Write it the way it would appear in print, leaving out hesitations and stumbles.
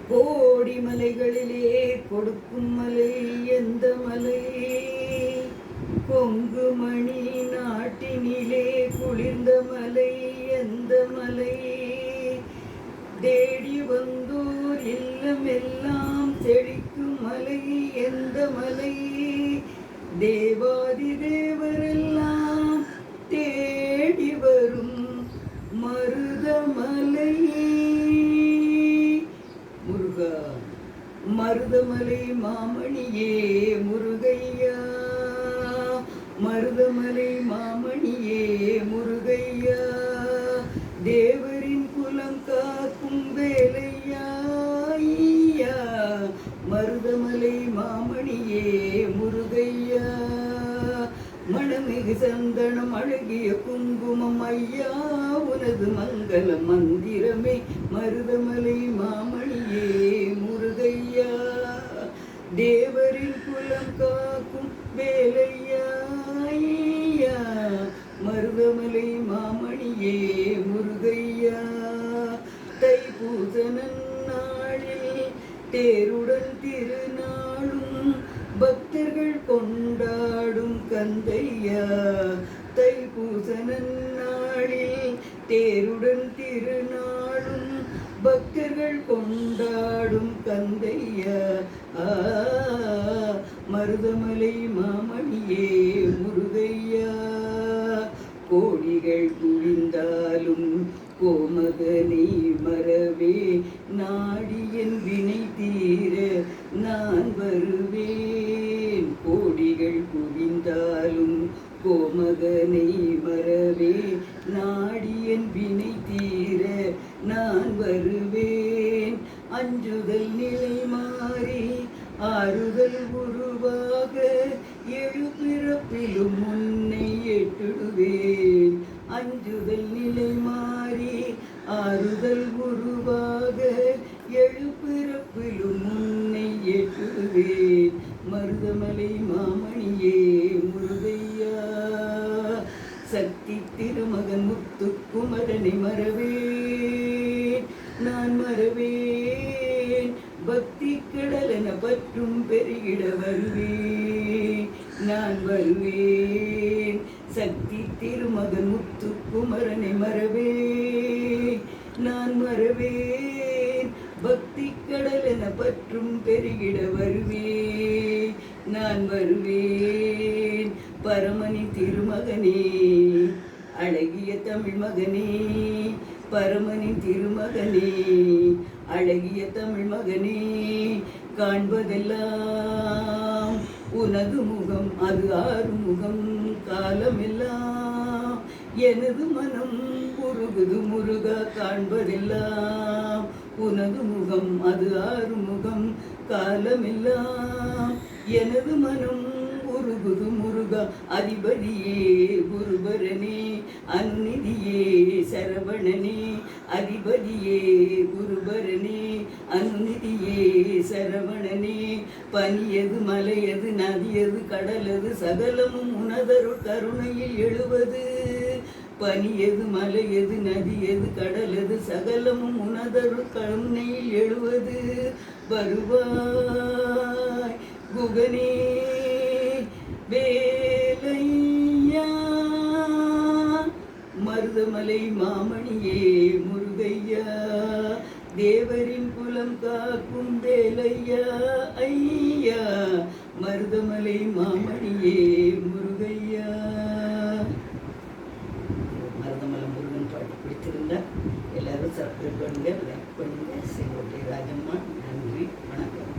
கோடி மலைகளிலே கொடுக்கும் மலை எந்த மலை? கொங்கு மணி நாட்டினிலே குளிர்ந்த மலை எந்த மலை? தேடி வந்தோர் இல்லமெல்லாம் செழிக்கும் மலை எந்த மலை? தேவாதி தேவரெல்லாம் தேடி வரும் மருதமலை. முருகா மருதமலை மாமணியே முருகையா, மருதமலை மாமணியே முருகையா, தேவரின் குலம் காக்கும் வேலையா, மருதமலை மாமணியே முருகையா. மணமிகு சந்தனம் அழகிய குங்குமம் ஐயா, உனது மங்கள மந்திரமே மருதமலை மாமணியே முருகையா, தேவரின் குலம் காக்கும் வேலையா, மருதமலை மாமணியே முருகையா. தைப்பூச நன்னாளில் தேருடன் திருநாளும் பக்தர்கள் கொண்டாடும் கந்தையா, தைப்பூச நன்னாளில் தேருடன் திருநாளும் பக்தர்கள் கொண்டாடும் கந்தையா, மருதமலை மாமணியே முருகையா. கோடிகள் குவிந்தாலும் கோமகனை மறவே, நாடியன் வினை தீர நான் வருவேன். கோடிகள் குவிந்தாலும் கோமகனை மறவே, நாடியன் வினை தீர நான் வருவேன். அஞ்சுதல் நிலை மாறி ஆறுதல் உருவாக, எழுபிறப்பிலும் முன்னை எட்டுடுவேன். அஞ்சுதல் நிலை மாறி ஆறுதல் உருவாக, எழுபிறப்பிலும் முன்னை எட்டுடுவேன். மருதமலை மாமணியே முருகையா. சக்தி திருமகன் முத்துக்குமரனை மறவேன் நான் மறவேன். பக்தி கடலென பற்றும் பெருகிட வருவேன் நான் வருவேன். சக்தி திருமகன் முத்துக்குமரனை மறவேன் நான் மறவேன். பக்தி கடலென பற்றும் பெருகிட வருவேன் நான் வருவேன். பரமணி திருமகனே அழகிய தமிழ் மகனே, பரமணி திருமகனே அழகிய தமிழ் மகனே, காண்பதெல்லாம் உனது முகம் அது ஆறுமுகம் காலமெல்லாம். எனது மனம் உருகுது முருகா, காண்பதெல்லாம் உனது முகம் அது ஆறுமுகம் காலமெல்லாம். எனது மனம் உருகுது முருகா. அதிபதியே குருபரனே அனுநிதியே சரவணனே, அதிபதியே குருபரனே அனுநிதியே சரவணனே. பனியது மலையது நதியது கடலது சகலமும் உனதருள் கருணையில் எழுவது. பனியது மலையது நதியது கடலது சகலமும் உனதருள் கருணையில் எழுவது. வருவாய் குகனே வேலையா, மருதமலை மாமணியே முருகையா, தேவரின் குலம் காக்கும் வேலையா ஐயா, மருதமலை மாமணியே முருகையா. மருதமலை முருகன் பாட்டு பிடிச்சிருந்தா எல்லாரும் சப்ஸ்கிரைப் பண்ணுங்க, லைக் பண்ணுங்க. செங்கோட்டை ராஜம்மா. நன்றி, வணக்கம்.